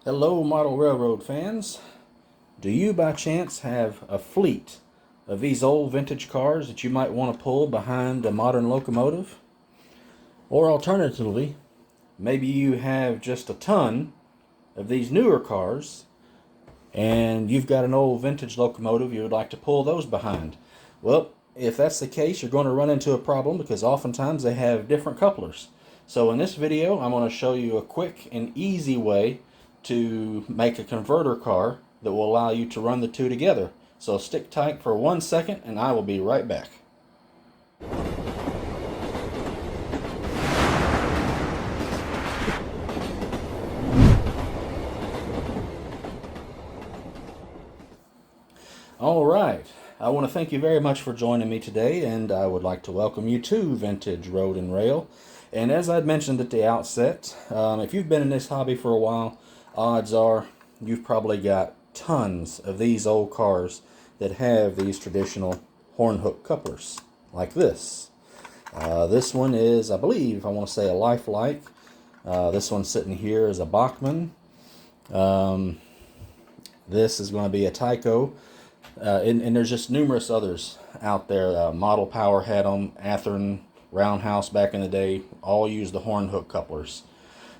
Hello, model railroad fans. Do you by chance have a fleet of these old vintage cars that you might want to pull behind a modern locomotive? Or alternatively, maybe you have just a ton of these newer cars and you've got an old vintage locomotive you would like to pull those behind. Well, if that's the case, you're going to run into a problem because oftentimes they have different couplers. So in this video, I'm going to show you a quick and easy way to make a converter car that will allow you to run the two together. So stick tight for 1 second and I will be right back. Alright, I want to thank you very much for joining me today, and I would like to welcome you to Vintage Road and Rail. And as I'd mentioned at the outset, if you've been in this hobby for a while, odds are you've probably got tons of these old cars that have these traditional horn hook couplers, like this. This one is, I believe, I want to say a Lifelike. This one sitting here is a Bachmann. This is going to be a Tyco. And there's just numerous others out there. Model Power had them, Athearn, Roundhouse back in the day, all used the horn hook couplers.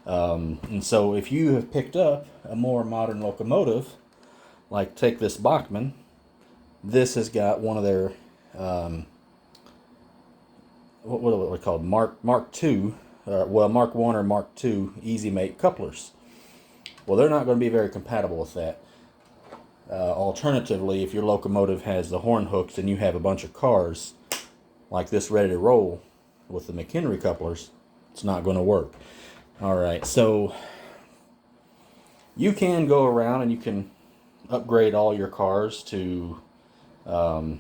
And so if you have picked up a more modern locomotive, like take this Bachmann, this has got one of their, what are they called, Mark II, well, Mark I or Mark II Easy Mate couplers. Well, they're not going to be very compatible with that. Alternatively, if your locomotive has the horn hooks and you have a bunch of cars like this ready to roll with the McHenry couplers, it's not going to work. Alright, so you can go around and you can upgrade all your cars to the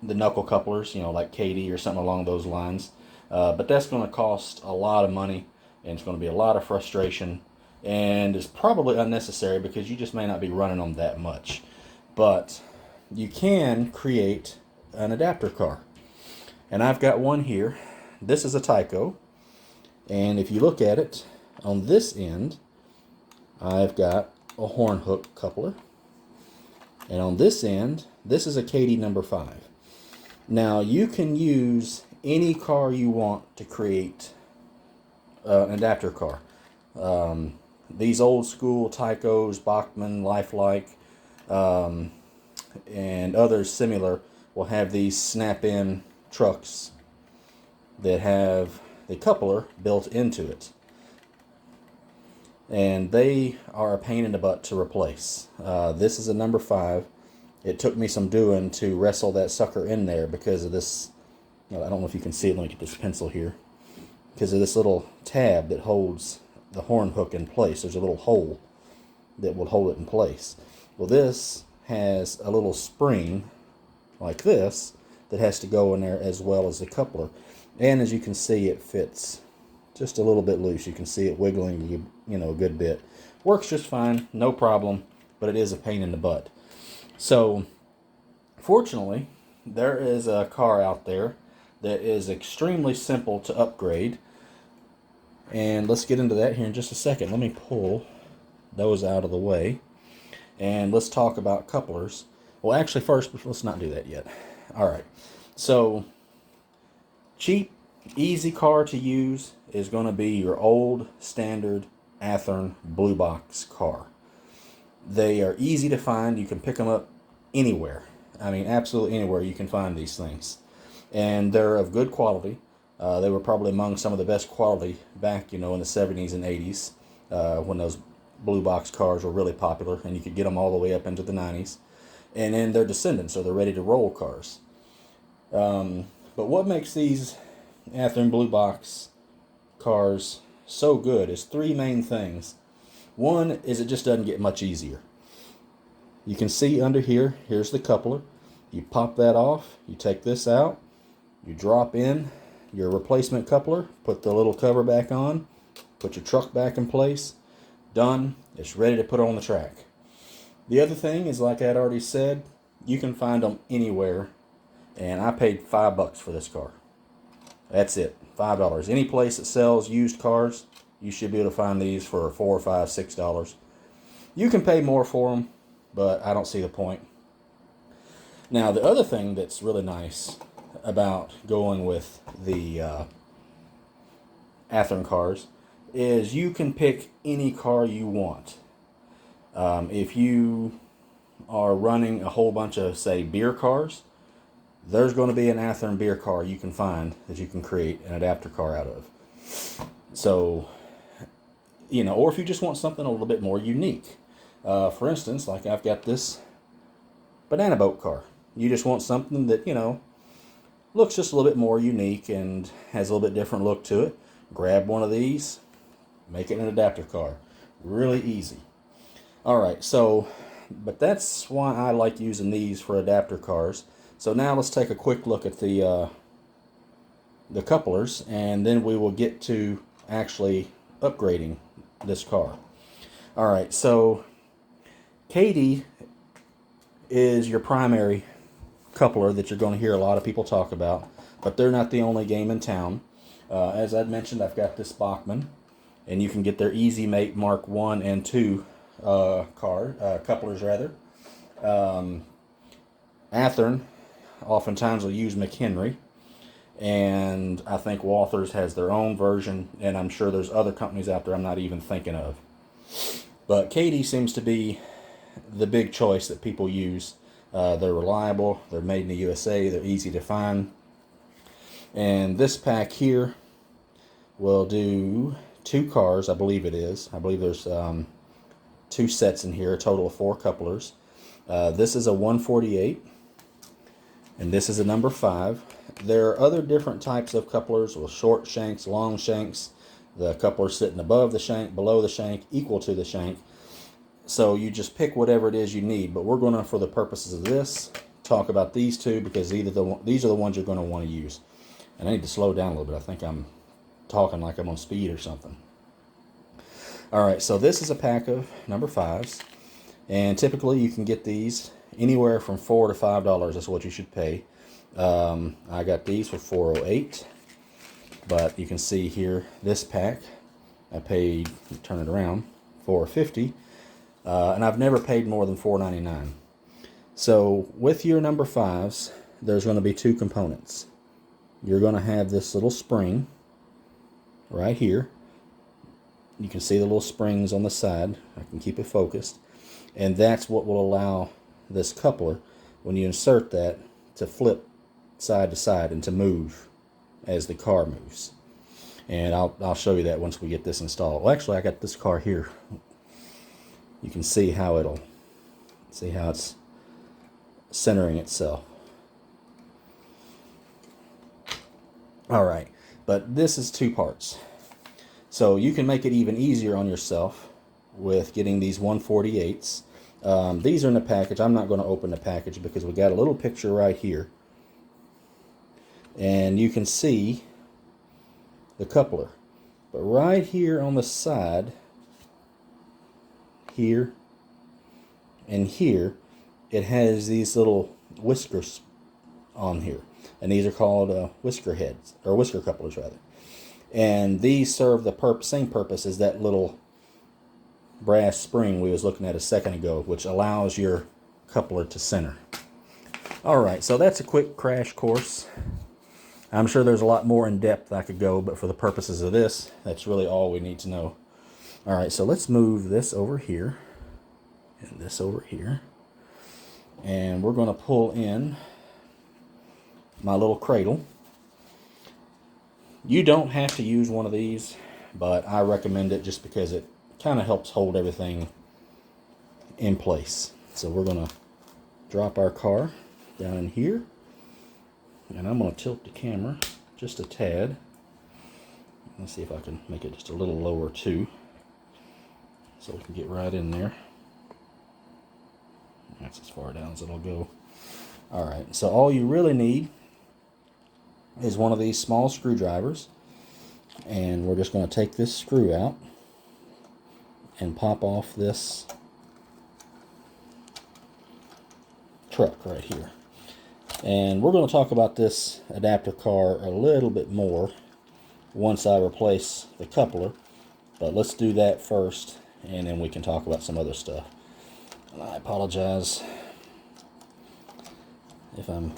knuckle couplers, you know, like Kadee or something along those lines. But that's going to cost a lot of money, and it's going to be a lot of frustration. And it's probably unnecessary because you just may not be running them that much. But you can create an adapter car. And I've got one here. This is a Tyco. And if you look at it, on this end, I've got a horn hook coupler. And on this end, this is a Kadee number 5. Now you can use any car you want to create an adapter car. These old school Tycos, Bachmann, Lifelike, and others similar will have these snap-in trucks that have the coupler built into it. And they are a pain in the butt to replace. This is a number 5. It took me some doing to wrestle that sucker in there because of this, I don't know if you can see it, let me get this pencil here, because of this little tab that holds the horn hook in place. There's a little hole that will hold it in place. Well, this has a little spring like this that has to go in there as well as the coupler, and as you can see, it fits just a little bit loose. You can see it wiggling, you know, a good bit. Works just fine, no problem, but it is a pain in the butt. So fortunately, there is a car out there that is extremely simple to upgrade. And let's get into that here in just a second. Let me pull those out of the way. And let's talk about couplers. Well, actually, first, let's not do that yet. Alright. So, cheap, easy car to use is going to be your old, standard Athearn Blue Box car. They are easy to find. You can pick them up anywhere. I mean, absolutely anywhere you can find these things. And they're of good quality. They were probably among some of the best quality back, you know, in the 70s and 80s when those blue box cars were really popular, and you could get them all the way up into the 90s. And then their descendants are the ready to roll cars. But what makes these Athearn Blue Box cars so good is 3 main things. One is it just doesn't get much easier. You can see under here, here's the coupler. You pop that off, you take this out, you drop in your replacement coupler, put the little cover back on, put your truck back in place, done. It's ready to put on the track. The other thing is, like I'd already said, you can find them anywhere, and I paid $5 for this car. That's it, $5. Any place that sells used cars, you should be able to find these for $4, $5, $6. You can pay more for them, but I don't see the point. Now, the other thing that's really nice about going with the Athearn cars is you can pick any car you want. If you are running a whole bunch of, say, beer cars, there's going to be an Athearn beer car you can find that you can create an adapter car out of. So, or if you just want something a little bit more unique. For instance, like I've got this banana boat car. You just want something that, looks just a little bit more unique and has a little bit different look to it. Grab one of these, make it an adapter car. Really easy. Alright, but that's why I like using these for adapter cars. So now let's take a quick look at the couplers, and then we will get to actually upgrading this car. Alright, so Kadee is your primary coupler that you're going to hear a lot of people talk about, but they're not the only game in town. As I'd mentioned, I've got this Bachmann, and you can get their Easy Mate Mark 1 and 2 couplers rather. Athearn oftentimes will use McHenry, and I think Walthers has their own version, and I'm sure there's other companies out there I'm not even thinking of. But Kadee seems to be the big choice that people use. They're reliable, they're made in the USA, they're easy to find. And this pack here will do 2 cars, I believe it is. I believe there's 2 sets in here, a total of 4 couplers. This is a 148, and this is a number 5. There are other different types of couplers with short shanks, long shanks, the coupler sitting above the shank, below the shank, equal to the shank. So you just pick whatever it is you need, but we're going to, for the purposes of this, talk about these 2 because these are the ones you're going to want to use. And I need to slow down a little bit. I think I'm talking like I'm on speed or something. Alright, so this is a pack of number 5s, and typically you can get these anywhere from $4 to $5. That's what you should pay. I got these for $4.08, but you can see here this pack I paid, turn it around, $4.50, and I've never paid more than $4.99. So with your number 5s, there's going to be 2 components. You're going to have this little spring right here. You can see the little springs on the side. I can keep it focused. And that's what will allow this coupler, when you insert that, to flip side to side and to move as the car moves. And I'll show you that once we get this installed. Well, actually, I got this car here. You can see how it's centering itself. Alright, but this is 2 parts. So you can make it even easier on yourself with getting these 148s. These are in the package. I'm not going to open the package because we got a little picture right here. And you can see the coupler. But right here on the side, here and here, it has these little whiskers on here. And these are called whisker heads, or whisker couplers rather. And these serve the same purpose as that little brass spring we was looking at a second ago, which allows your coupler to center. Alright, so that's a quick crash course. I'm sure there's a lot more in depth I could go, but for the purposes of this, that's really all we need to know. Alright, so let's move this over here, and this over here. And we're going to pull in my little cradle. You don't have to use one of these, but I recommend it just because it kind of helps hold everything in place. So we're going to drop our car down in here, and I'm going to tilt the camera just a tad. Let's see if I can make it just a little lower too, so we can get right in there. That's as far down as it'll go. Alright, so all you really need is one of these small screwdrivers, and we're just going to take this screw out and pop off this truck right here. And we're going to talk about this adapter car a little bit more once I replace the coupler, but let's do that first and then we can talk about some other stuff. And I apologize if I'm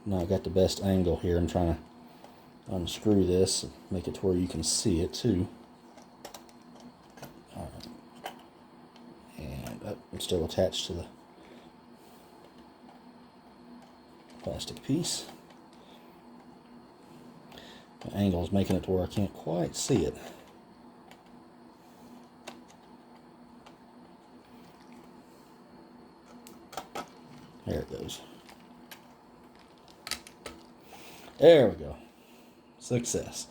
not got the best angle here. I'm trying to unscrew this and make it to where you can see it too. All right. And I'm still attached to the plastic piece. The angle is making it to where I can't quite see it. There it goes. There we go. Success.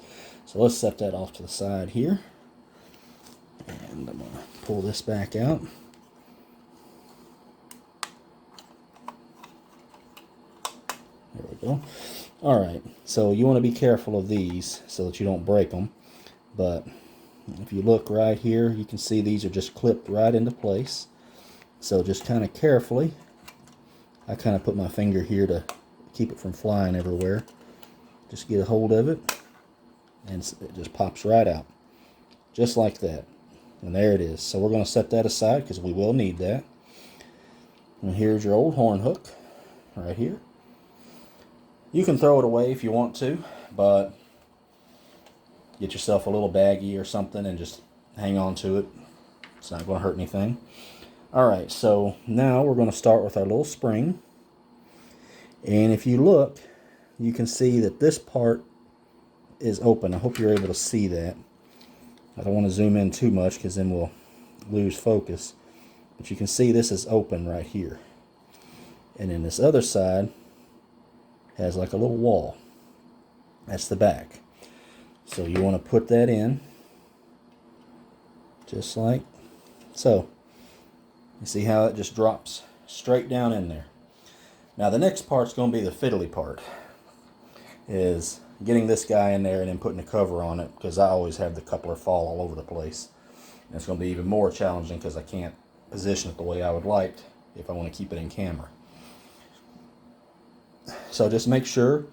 So let's set that off to the side here. And I'm going to pull this back out. There we go. Alright, so you want to be careful of these so that you don't break them. But if you look right here, you can see these are just clipped right into place. So just kind of carefully, I kind of put my finger here to keep it from flying everywhere. Just get a hold of it, and it just pops right out. Just like that. And there it is. So we're going to set that aside because we will need that. And here's your old horn hook right here. You can throw it away if you want to, but get yourself a little baggie or something and just hang on to it. It's not going to hurt anything. Alright, so now we're going to start with our little spring. And if you look, you can see that this part is open. I hope you're able to see that. I don't want to zoom in too much because then we'll lose focus. But you can see this is open right here. And then this other side has like a little wall. That's the back. So you want to put that in just like so. You see how it just drops straight down in there. Now the next part's going to be the fiddly part, is getting this guy in there and then putting a cover on it, because I always have the coupler fall all over the place. And it's going to be even more challenging because I can't position it the way I would like if I want to keep it in camera. So just make sure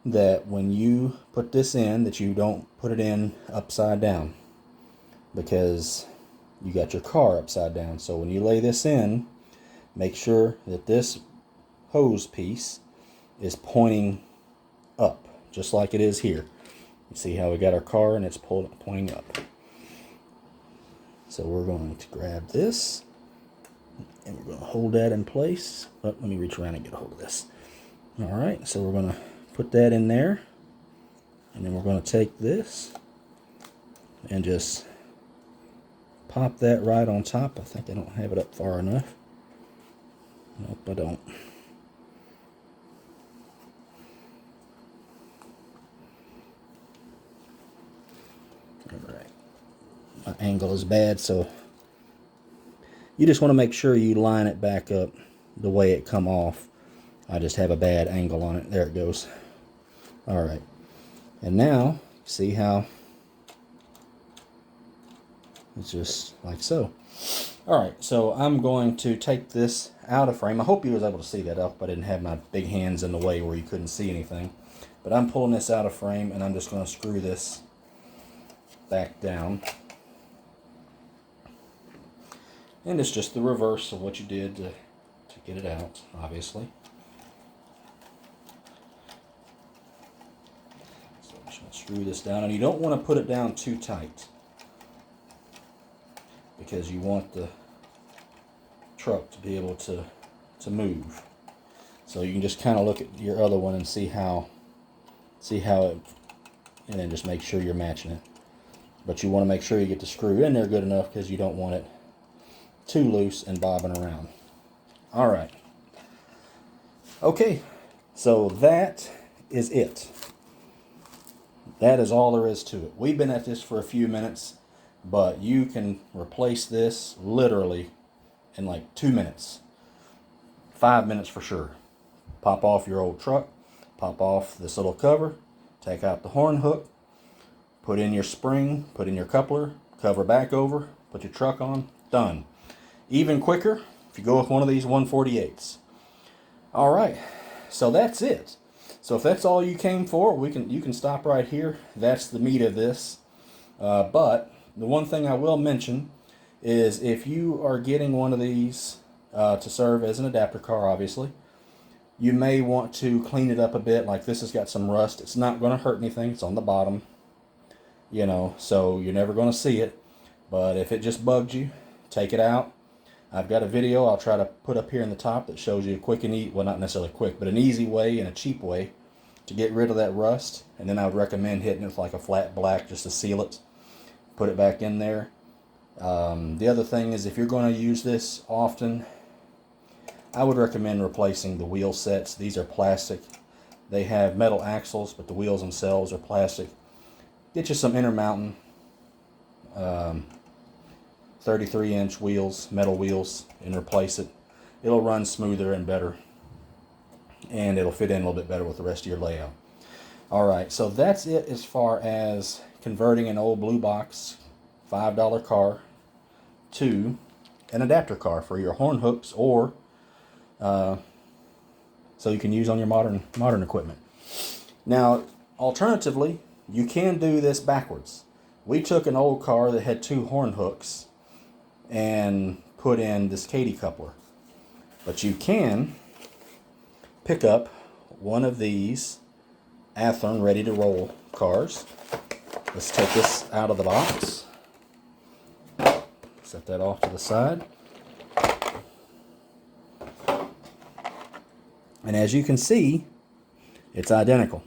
that when you put this in, that you don't put it in upside down, because you got your car upside down. So when you lay this in, make sure that this hose piece is pointing up, just like it is here. You see how we got our car and it's pointing up. So we're going to grab this and we're going to hold that in place. Oh, let me reach around and get a hold of this. Alright, so we're going to put that in there, and then we're going to take this and just pop that right on top. I think I don't have it up far enough. Nope, I don't. Alright, my angle is bad, so you just want to make sure you line it back up the way it come off. I just have a bad angle on it. There it goes. Alright. And now, see how it's just like so. Alright, so I'm going to take this out of frame. I hope you was able to see that. I hope I didn't have my big hands in the way where you couldn't see anything. But I'm pulling this out of frame, and I'm just going to screw this back down. And it's just the reverse of what you did to get it out, obviously. So I'm just going to screw this down, and you don't want to put it down too tight, because you want the truck to be able to move. So you can just kind of look at your other one and see how it, and then just make sure you're matching it. But you want to make sure you get the screw in there good enough, because you don't want it too loose and bobbing around. Alright. Okay, so that is it. That is all there is to it. We've been at this for a few minutes, but you can replace this literally in like 2 minutes. 5 minutes for sure. Pop off your old truck, pop off this little cover, take out the horn hook, put in your spring, put in your coupler, cover back over, put your truck on, done. Even quicker if you go with one of these 148s. Alright, so that's it. So if that's all you came for, you can stop right here. That's the meat of this. But the one thing I will mention is if you are getting one of these to serve as an adapter car, obviously, you may want to clean it up a bit. Like this has got some rust. It's not going to hurt anything. It's on the bottom, you know, so you're never going to see it. But if it just bugged you, take it out. I've got a video I'll try to put up here in the top that shows you a quick and easy, well, not necessarily quick, but an easy way and a cheap way to get rid of that rust. And then I would recommend hitting it with like a flat black just to seal it. Put it back in there. The other thing is if you're going to use this often, I would recommend replacing the wheel sets. These are plastic. They have metal axles, but the wheels themselves are plastic. Get you some Intermountain 33-inch wheels, metal wheels, and replace it. It'll run smoother and better, and it'll fit in a little bit better with the rest of your layout. Alright, so that's it as far as converting an old blue box $5 car to an adapter car for your horn hooks, or so you can use on your modern equipment. Now, alternatively, you can do this backwards. We took an old car that had 2 horn hooks and put in this Kadee coupler. But you can pick up one of these Athearn ready to roll cars. Let's take this out of the box. Set that off to the side. And as you can see, it's identical.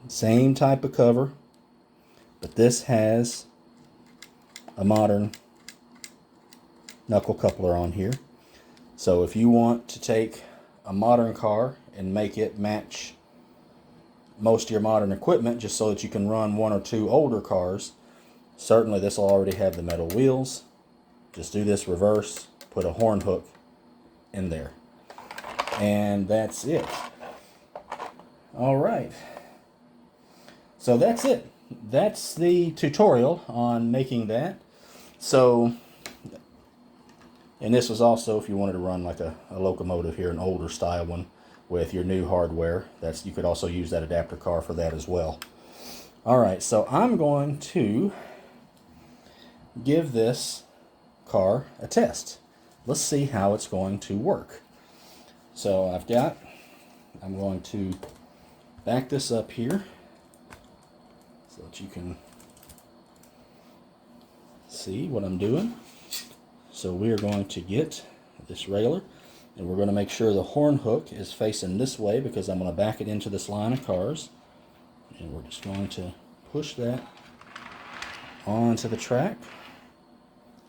Same type of cover, but this has a modern knuckle coupler on here. So if you want to take a modern car and make it match most of your modern equipment just so that you can run 1 or 2 older cars, certainly this will already have the metal wheels. Just do this reverse, put a horn hook in there, and that's it. Alright, so that's it. That's the tutorial on making that. So, and this was also if you wanted to run like a locomotive here, an older style one with your new hardware. You could also use that adapter car for that as well. Alright, so I'm going to give this car a test. Let's see how it's going to work. So I'm going to back this up here so that you can see what I'm doing. So we are going to get this railer, and we're going to make sure the horn hook is facing this way because I'm going to back it into this line of cars. And we're just going to push that onto the track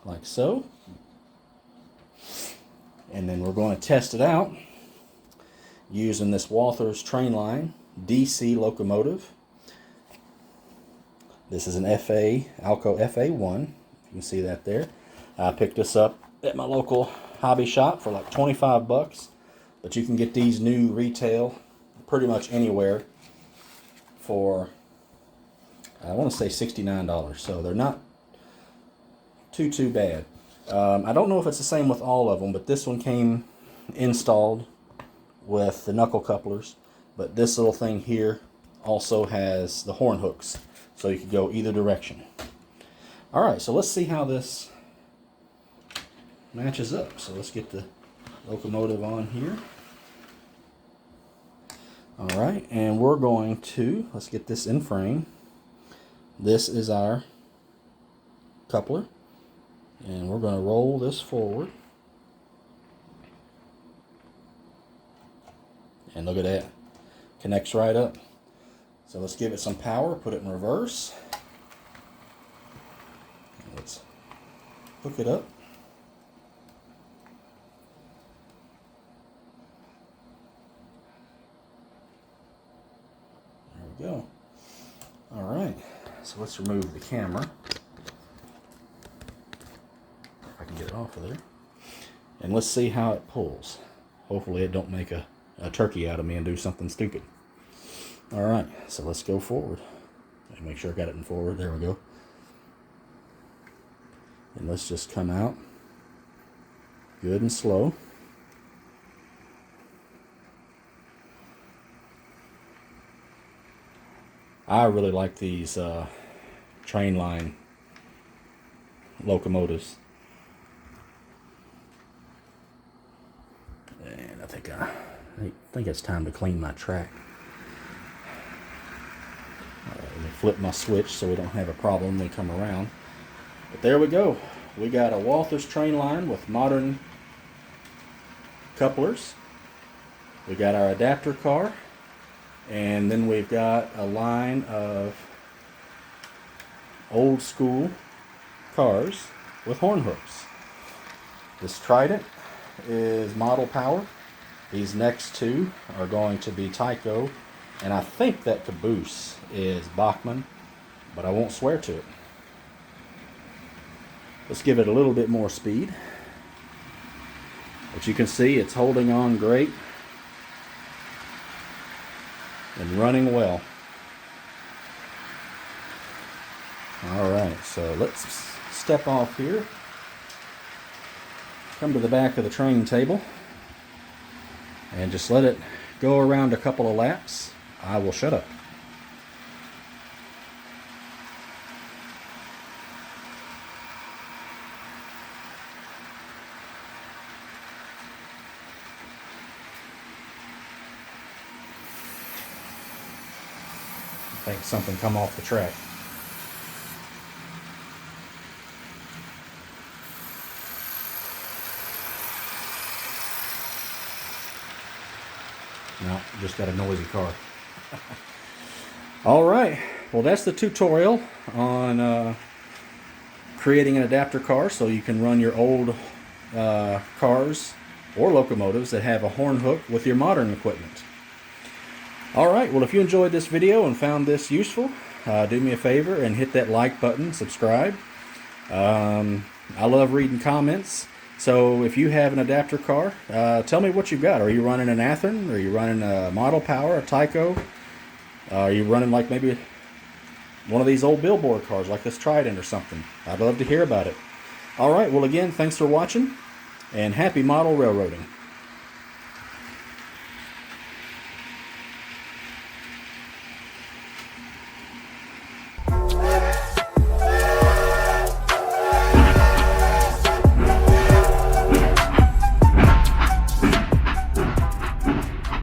like so. And then we're going to test it out using this Walther's Trainline DC locomotive. This is an Alco FA1. You can see that there. I picked this up at my local hobby shop for like 25 bucks. But you can get these new retail pretty much anywhere for, I want to say $69. So they're not too bad. I don't know if it's the same with all of them, but this one came installed with the knuckle couplers. But this little thing here also has the horn hooks, so you can go either direction. Alright, so let's see how this matches up. So let's get the locomotive on here. Alright, and we're going to, let's get this in frame. This is our coupler. And we're going to roll this forward. And look at that. Connects right up. So let's give it some power, put it in reverse. And let's hook it up. There we go. Alright, so let's remove the camera. If I can get it off of there. And let's see how it pulls. Hopefully it don't make a turkey out of me and do something stupid. Alright, so let's go forward. Make sure I got it in forward. There we go. And let's just come out good and slow. I really like these train line locomotives. And I think it's time to clean my track. Let me flip my switch so we don't have a problem when we come around. But there we go. We got a Walthers train line with modern couplers. We got our adapter car. And then we've got a line of old school cars with horn hooks. This Trident is model power. These next two are going to be Tyco, and I think that Caboose is Bachmann, but I won't swear to it. Let's give it a little bit more speed. But you can see it's holding on great and running well. Alright, so let's step off here. Come to the back of the train table and just let it go around a couple of laps. I will shut up. I think something come off the track. No, just got a noisy car. Alright, well that's the tutorial on creating an adapter car so you can run your old cars or locomotives that have a horn hook with your modern equipment. Alright, well if you enjoyed this video and found this useful, do me a favor and hit that like button, subscribe. I love reading comments. So if you have an adapter car, tell me what you've got. Are you running an Athearn? Are you running a Model Power, a Tyco? Are you running like maybe one of these old billboard cars like this Trident or something? I'd love to hear about it. Alright, well again, thanks for watching and happy model railroading.